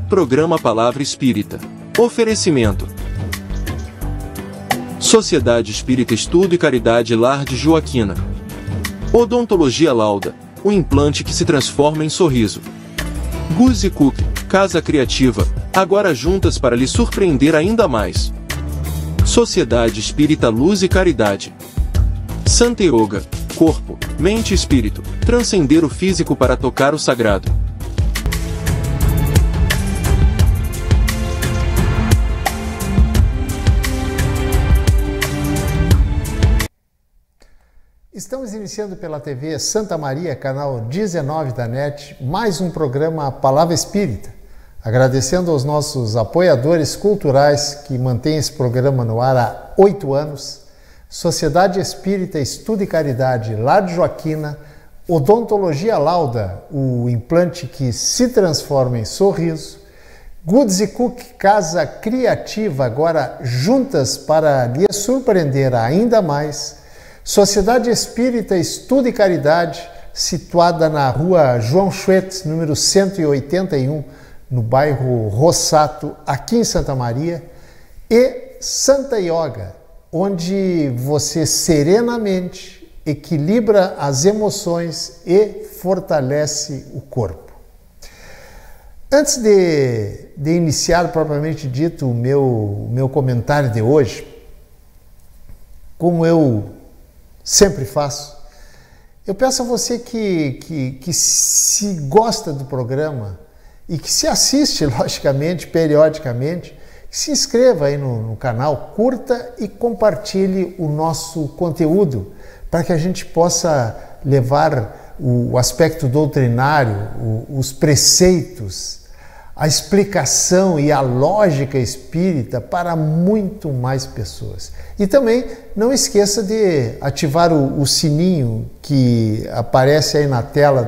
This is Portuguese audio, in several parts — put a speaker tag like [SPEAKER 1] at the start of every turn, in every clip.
[SPEAKER 1] Programa Palavra Espírita. Oferecimento: Sociedade Espírita Estudo e Caridade Lar de Joaquina. Odontologia Lauda, o implante que se transforma em sorriso. Guzi Cook, Casa Criativa, agora juntas para lhe surpreender ainda mais. Sociedade Espírita Luz e Caridade. Santa Yoga, corpo, mente e espírito, transcender o físico para tocar o sagrado.
[SPEAKER 2] Estamos iniciando pela TV Santa Maria, canal 19 da NET, mais um programa Palavra Espírita. Agradecendo aos nossos apoiadores culturais que mantêm esse programa no ar há 8 anos, Sociedade Espírita Estudo e Caridade Lar de Joaquina, Odontologia Lauda, o implante que se transforma em sorriso, Guzi Cook, Casa Criativa, agora juntas para lhe surpreender ainda mais, Sociedade Espírita Estudo e Caridade, situada na rua João Schwetz, número 181, no bairro Rossato, aqui em Santa Maria, e Santa Yoga, onde você serenamente equilibra as emoções e fortalece o corpo. Antes de iniciar propriamente dito o meu comentário de hoje, como eu sempre faço, eu peço a você que se gosta do programa e que se assiste, logicamente, periodicamente, se inscreva aí no canal, curta e compartilhe o nosso conteúdo para que a gente possa levar o aspecto doutrinário, os preceitos, a explicação e a lógica espírita para muito mais pessoas. E também não esqueça de ativar o sininho que aparece aí na tela,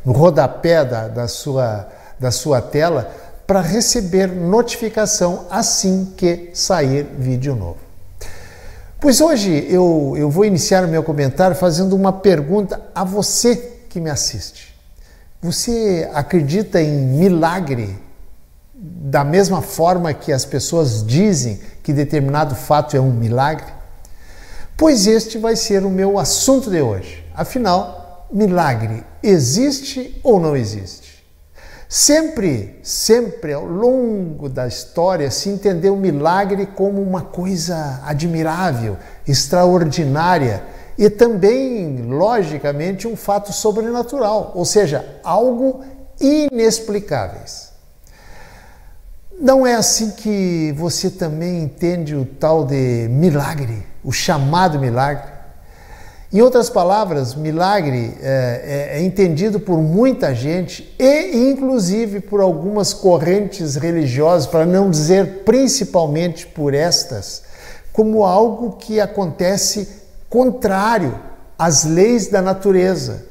[SPEAKER 2] no rodapé da sua tela, para receber notificação assim que sair vídeo novo. Pois hoje eu vou iniciar o meu comentário fazendo uma pergunta a você que me assiste. Você acredita em milagre da mesma forma que as pessoas dizem que determinado fato é um milagre? Pois este vai ser o meu assunto de hoje. Afinal, milagre existe ou não existe? Sempre ao longo da história se entendeu o milagre como uma coisa admirável, extraordinária e também, logicamente, um fato sobrenatural, ou seja, algo inexplicáveis. Não é assim que você também entende o tal de milagre, o chamado milagre? Em outras palavras, milagre é entendido por muita gente e inclusive por algumas correntes religiosas, para não dizer principalmente por estas, como algo que acontece contrário às leis da natureza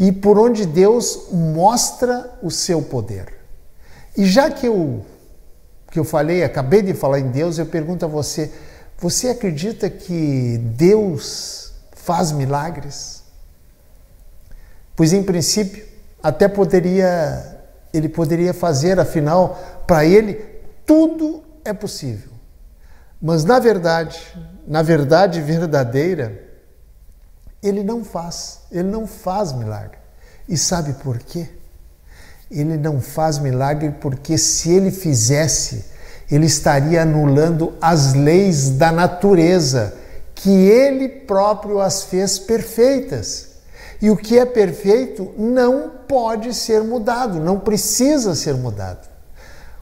[SPEAKER 2] e por onde Deus mostra o seu poder. E já que eu acabei de falar em Deus, eu pergunto a você, você acredita que Deus faz milagres? Pois em princípio, até ele poderia fazer, afinal, para ele, tudo é possível. Mas na verdade verdadeira, ele não faz milagre. E sabe por quê? Ele não faz milagre porque se ele fizesse, ele estaria anulando as leis da natureza, que ele próprio as fez perfeitas. E o que é perfeito não pode ser mudado, não precisa ser mudado.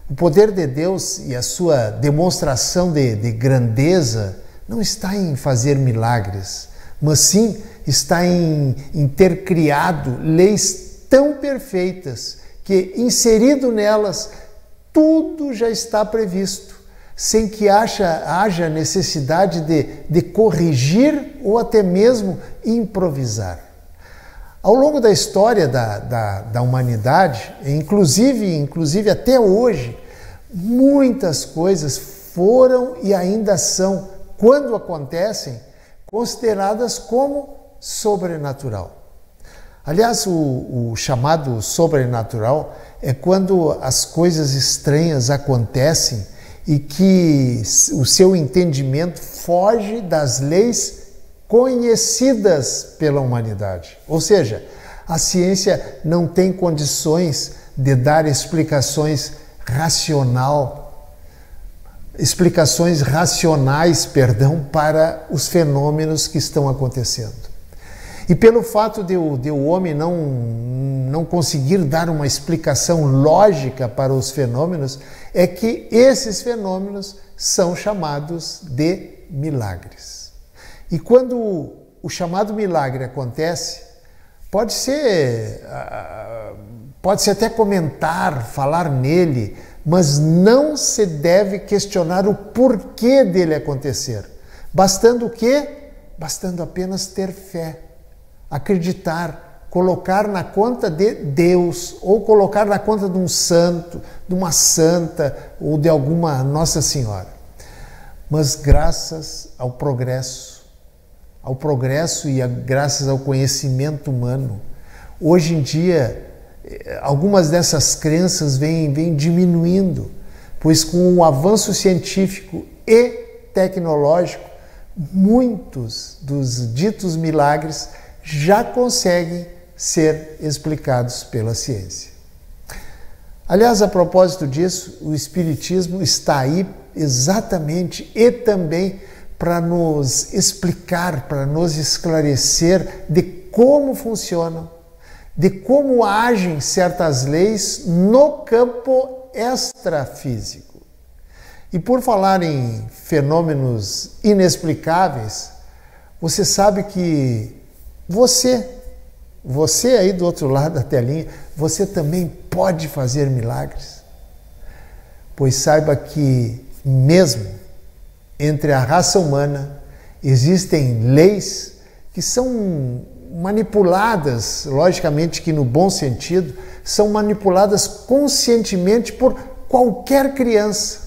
[SPEAKER 2] O poder de Deus e a sua demonstração de grandeza não está em fazer milagres, mas sim está em ter criado leis tão perfeitas que, inserido nelas, tudo já está previsto, sem que haja necessidade de corrigir ou até mesmo improvisar. Ao longo da história da humanidade, inclusive até hoje, muitas coisas foram e ainda são, quando acontecem, consideradas como sobrenatural. Aliás, o chamado sobrenatural é quando as coisas estranhas acontecem e que o seu entendimento foge das leis conhecidas pela humanidade. Ou seja, a ciência não tem condições de dar explicações racionais, para os fenômenos que estão acontecendo. E pelo fato de o homem não conseguir dar uma explicação lógica para os fenômenos, é que esses fenômenos são chamados de milagres. E quando o chamado milagre acontece, pode-se até comentar, falar nele, mas não se deve questionar o porquê dele acontecer. Bastando o quê? Bastando apenas ter fé, acreditar, colocar na conta de Deus, ou colocar na conta de um santo, de uma santa, ou de alguma Nossa Senhora. Mas graças ao progresso e graças ao conhecimento humano, hoje em dia, algumas dessas crenças vêm diminuindo, pois com o avanço científico e tecnológico, muitos dos ditos milagres já conseguem ser explicados pela ciência. Aliás, a propósito disso, o Espiritismo está aí exatamente e também para nos explicar, para nos esclarecer de como funcionam, de como agem certas leis no campo extrafísico. E por falar em fenômenos inexplicáveis, você sabe que você aí do outro lado da telinha, você também pode fazer milagres. Pois saiba que mesmo entre a raça humana existem leis que são manipuladas, logicamente que no bom sentido, são manipuladas conscientemente por qualquer criança,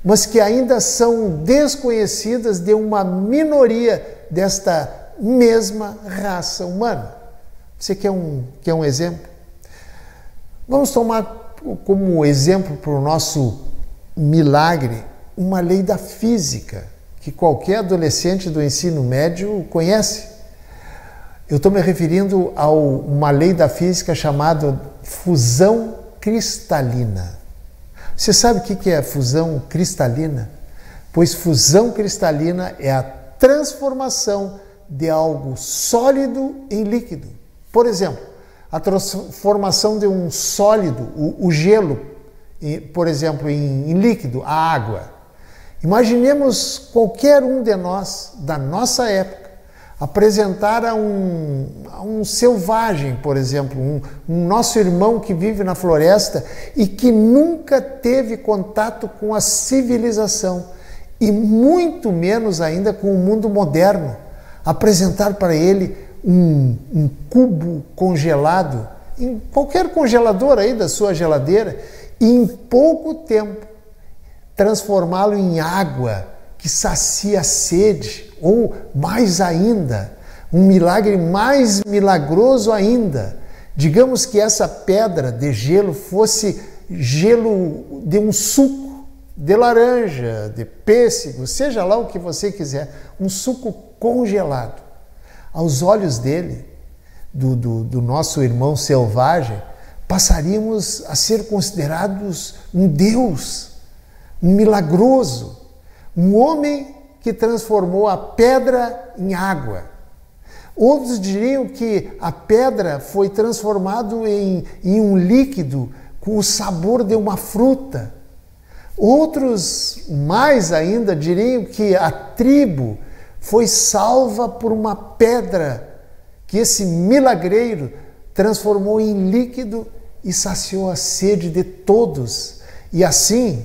[SPEAKER 2] mas que ainda são desconhecidas de uma minoria desta mesma raça humana. Você quer um exemplo? Vamos tomar como exemplo para o nosso milagre uma lei da física, que qualquer adolescente do ensino médio conhece. Eu estou me referindo a uma lei da física chamada fusão cristalina. Você sabe o que é fusão cristalina? Pois fusão cristalina é a transformação de algo sólido em líquido. Por exemplo, a transformação de um sólido, o gelo, por exemplo, em líquido, a água. Imaginemos qualquer um de nós, da nossa época, apresentar a um selvagem, por exemplo, um nosso irmão que vive na floresta e que nunca teve contato com a civilização e muito menos ainda com o mundo moderno, apresentar para ele um cubo congelado em qualquer congelador aí da sua geladeira e em pouco tempo transformá-lo em água que sacia a sede, ou mais ainda, um milagre mais milagroso ainda. Digamos que essa pedra de gelo fosse gelo de um suco de laranja, de pêssego, seja lá o que você quiser, um suco congelado. Aos olhos dele, do nosso irmão selvagem, passaríamos a ser considerados um Deus, um milagroso, um homem que transformou a pedra em água. Outros diriam que a pedra foi transformada em um líquido com o sabor de uma fruta. Outros, mais ainda, diriam que a tribo foi salva por uma pedra que esse milagreiro transformou em líquido e saciou a sede de todos. E assim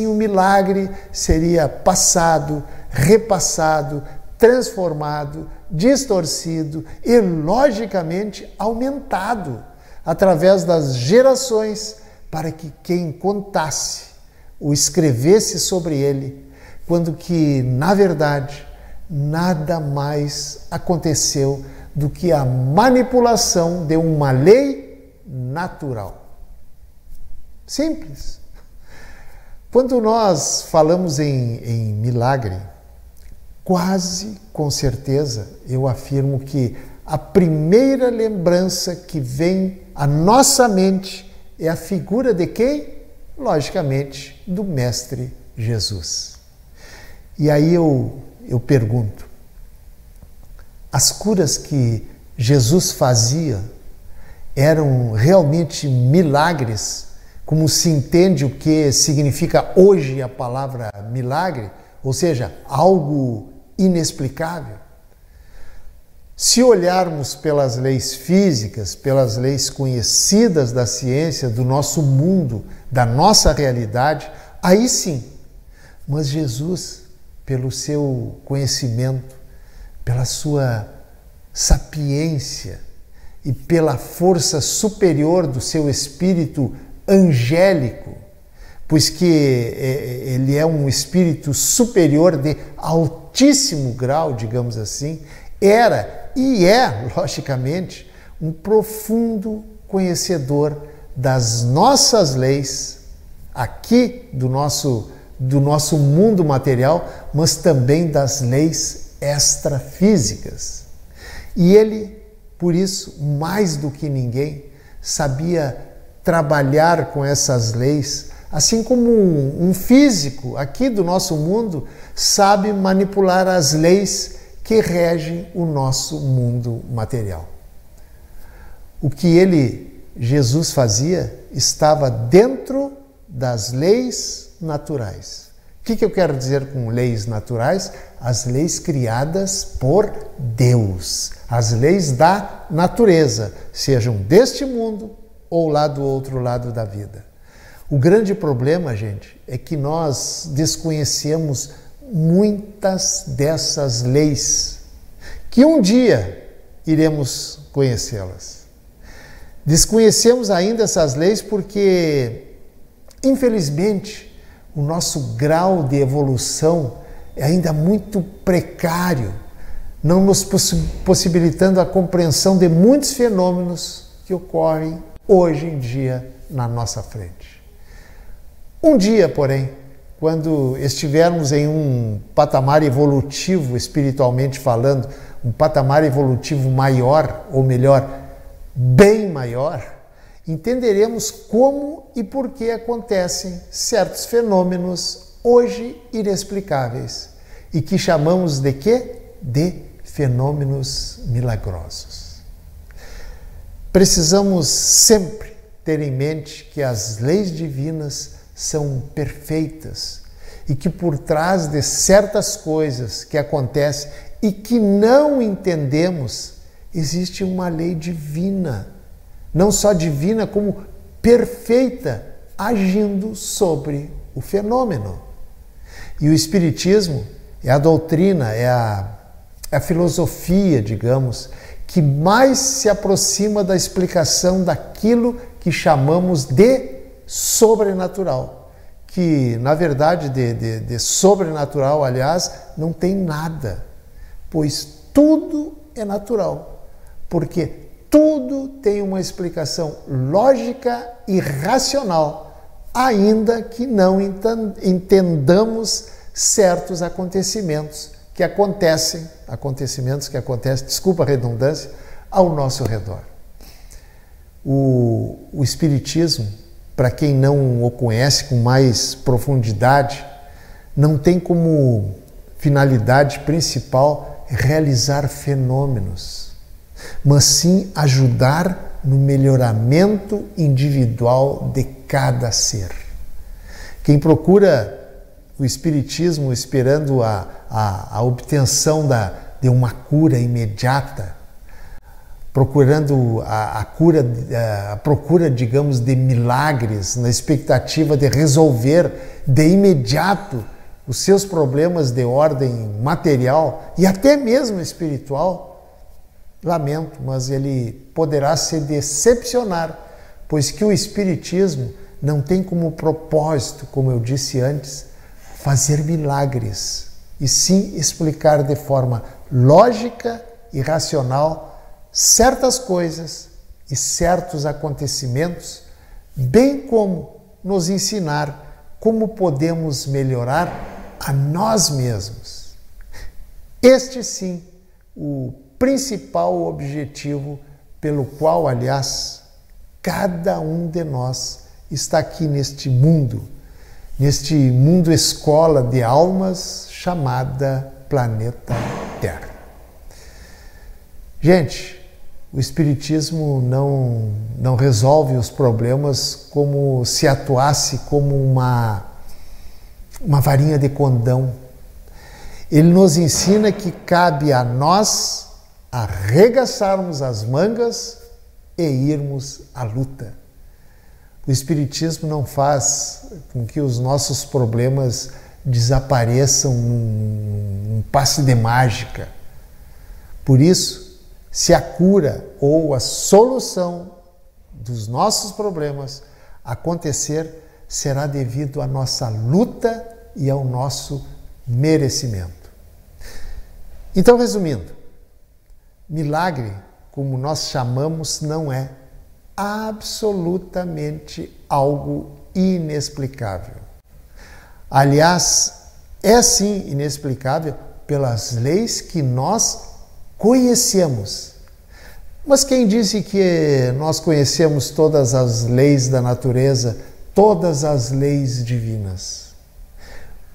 [SPEAKER 2] o milagre seria passado, repassado, transformado, distorcido e, logicamente, aumentado através das gerações para que quem contasse ou escrevesse sobre ele, quando que, na verdade, nada mais aconteceu do que a manipulação de uma lei natural. Simples. Quando nós falamos em milagre, quase com certeza eu afirmo que a primeira lembrança que vem à nossa mente é a figura de quem? Logicamente, do Mestre Jesus. E aí eu pergunto, as curas que Jesus fazia eram realmente milagres, como se entende o que significa hoje a palavra milagre, ou seja, algo inexplicável? Se olharmos pelas leis físicas, pelas leis conhecidas da ciência, do nosso mundo, da nossa realidade, aí sim. Mas Jesus, pelo seu conhecimento, pela sua sapiência e pela força superior do seu espírito angélico, pois que ele é um espírito superior de altíssimo grau, digamos assim, era e é, logicamente, um profundo conhecedor das nossas leis, aqui do nosso mundo material, mas também das leis extrafísicas. E ele, por isso, mais do que ninguém, sabia trabalhar com essas leis, assim como um físico aqui do nosso mundo sabe manipular as leis que regem o nosso mundo material. O que Jesus fazia, estava dentro das leis naturais. O que eu quero dizer com leis naturais? As leis criadas por Deus, as leis da natureza, sejam deste mundo ou lá do outro lado da vida. O grande problema, gente, é que nós desconhecemos muitas dessas leis, que um dia iremos conhecê-las. Desconhecemos ainda essas leis porque, infelizmente, o nosso grau de evolução é ainda muito precário, não nos possibilitando a compreensão de muitos fenômenos que ocorrem hoje em dia na nossa frente. Um dia, porém, quando estivermos em um patamar evolutivo, espiritualmente falando, um patamar evolutivo maior, ou melhor, bem maior, entenderemos como e por que acontecem certos fenômenos hoje inexplicáveis e que chamamos de quê? De fenômenos milagrosos. Precisamos sempre ter em mente que as leis divinas são perfeitas e que por trás de certas coisas que acontecem e que não entendemos, existe uma lei divina, não só divina, como perfeita, agindo sobre o fenômeno. E o Espiritismo é a doutrina, é a filosofia, digamos, que mais se aproxima da explicação daquilo que chamamos de sobrenatural, que na verdade de sobrenatural, aliás, não tem nada, pois tudo é natural, porque tudo tem uma explicação lógica e racional, ainda que não entendamos certos acontecimentos que acontecem, desculpa a redundância, ao nosso redor. O Espiritismo, para quem não o conhece com mais profundidade, não tem como finalidade principal realizar fenômenos, mas sim ajudar no melhoramento individual de cada ser. Quem procura o Espiritismo esperando a obtenção de uma cura imediata, procurando a procura, digamos, de milagres, na expectativa de resolver de imediato os seus problemas de ordem material e até mesmo espiritual, lamento, mas ele poderá se decepcionar, pois que o Espiritismo não tem como propósito, como eu disse antes, fazer milagres, e sim explicar de forma lógica e racional certas coisas e certos acontecimentos, bem como nos ensinar como podemos melhorar a nós mesmos. Este sim, o principal objetivo pelo qual, aliás, cada um de nós está aqui neste mundo escola de almas chamada planeta Terra. Gente, o Espiritismo não resolve os problemas como se atuasse como uma varinha de condão. Ele nos ensina que cabe a nós arregaçarmos as mangas e irmos à luta. O Espiritismo não faz com que os nossos problemas desapareçam num passe de mágica. Por isso, se a cura ou a solução dos nossos problemas acontecer, será devido à nossa luta e ao nosso merecimento. Então, resumindo, milagre, como nós chamamos, não é absolutamente algo inexplicável. Aliás, é sim inexplicável pelas leis que nós conhecemos. Mas quem disse que nós conhecemos todas as leis da natureza, todas as leis divinas?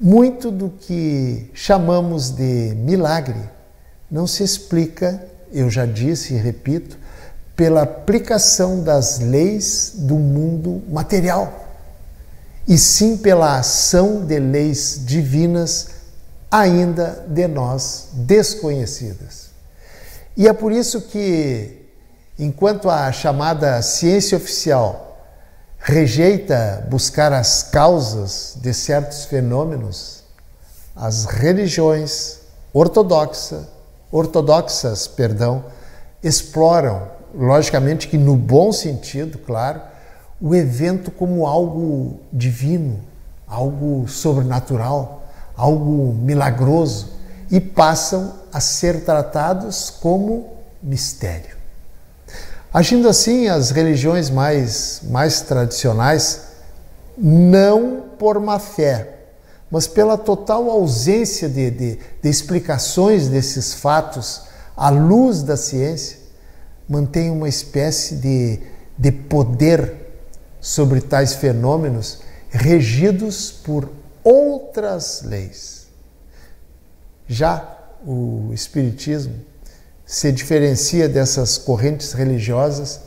[SPEAKER 2] Muito do que chamamos de milagre não se explica, eu já disse e repito, pela aplicação das leis do mundo material, e sim pela ação de leis divinas ainda de nós desconhecidas. E é por isso que, enquanto a chamada ciência oficial rejeita buscar as causas de certos fenômenos, as religiões ortodoxas, exploram, logicamente que no bom sentido, claro, o evento como algo divino, algo sobrenatural, algo milagroso, e passam a ser tratados como mistério. Agindo assim, as religiões mais tradicionais, não por má fé, mas pela total ausência de explicações desses fatos à luz da ciência, mantém uma espécie de poder sobre tais fenômenos regidos por outras leis. Já o Espiritismo se diferencia dessas correntes religiosas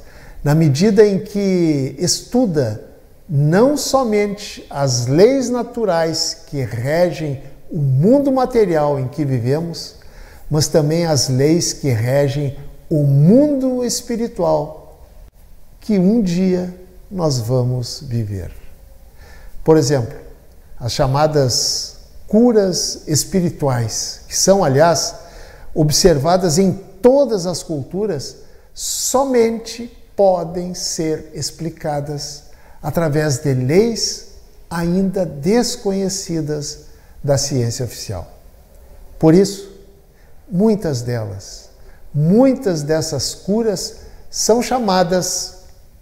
[SPEAKER 2] na medida em que estuda não somente as leis naturais que regem o mundo material em que vivemos, mas também as leis que regem o mundo espiritual que um dia nós vamos viver. Por exemplo, as chamadas curas espirituais, que são, aliás, observadas em todas as culturas, somente podem ser explicadas através de leis ainda desconhecidas da ciência oficial. Por isso, muitas dessas curas são chamadas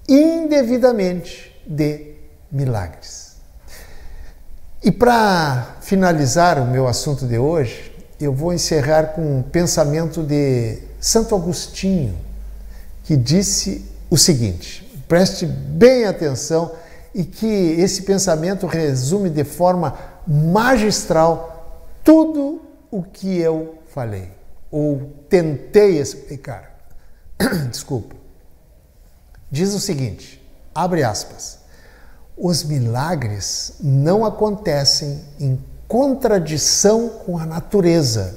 [SPEAKER 2] indevidamente de milagres. E para finalizar o meu assunto de hoje, eu vou encerrar com um pensamento de Santo Agostinho, que disse o seguinte: preste bem atenção, e que esse pensamento resume de forma magistral tudo o que eu falei, ou tentei explicar. Desculpa. Diz o seguinte, abre aspas: os milagres não acontecem em contradição com a natureza,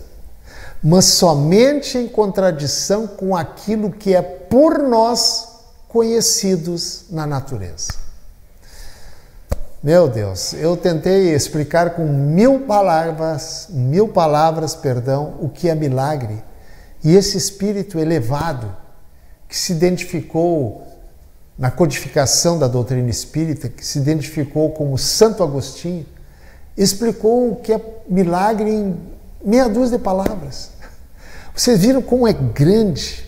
[SPEAKER 2] mas somente em contradição com aquilo que é por nós conhecidos na natureza. Meu Deus, eu tentei explicar com mil palavras, o que é milagre, e esse espírito elevado que se identificou na codificação da doutrina espírita, que se identificou como Santo Agostinho, explicou o que é milagre em meia dúzia de palavras. Vocês viram como é grande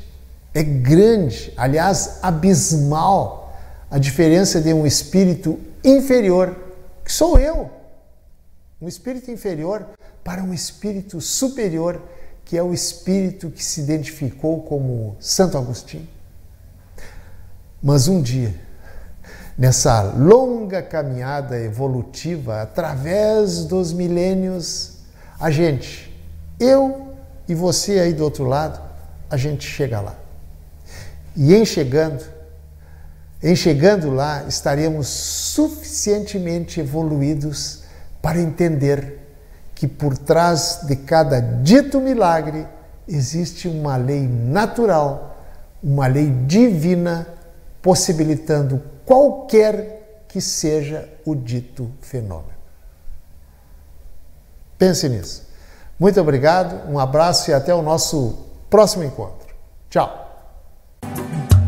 [SPEAKER 2] É grande, aliás, abismal, a diferença de um espírito inferior, que sou eu, um espírito inferior, para um espírito superior, que é o espírito que se identificou como Santo Agostinho. Mas um dia, nessa longa caminhada evolutiva, através dos milênios, a gente, eu e você aí do outro lado, a gente chega lá. E em chegando lá, estaremos suficientemente evoluídos para entender que por trás de cada dito milagre existe uma lei natural, uma lei divina, possibilitando qualquer que seja o dito fenômeno. Pense nisso. Muito obrigado, um abraço e até o nosso próximo encontro. Tchau.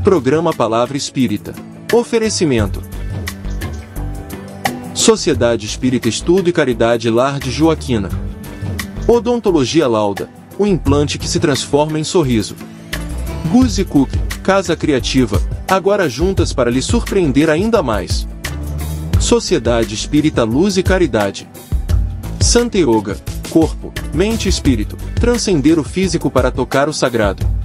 [SPEAKER 1] Programa Palavra Espírita. Oferecimento: Sociedade Espírita Estudo e Caridade Lar de Joaquina. Odontologia Lauda, o implante que se transforma em sorriso. Guzi Cook, Casa Criativa, agora juntas para lhe surpreender ainda mais. Sociedade Espírita Luz e Caridade. Santa Yoga, corpo, mente e espírito, transcender o físico para tocar o sagrado.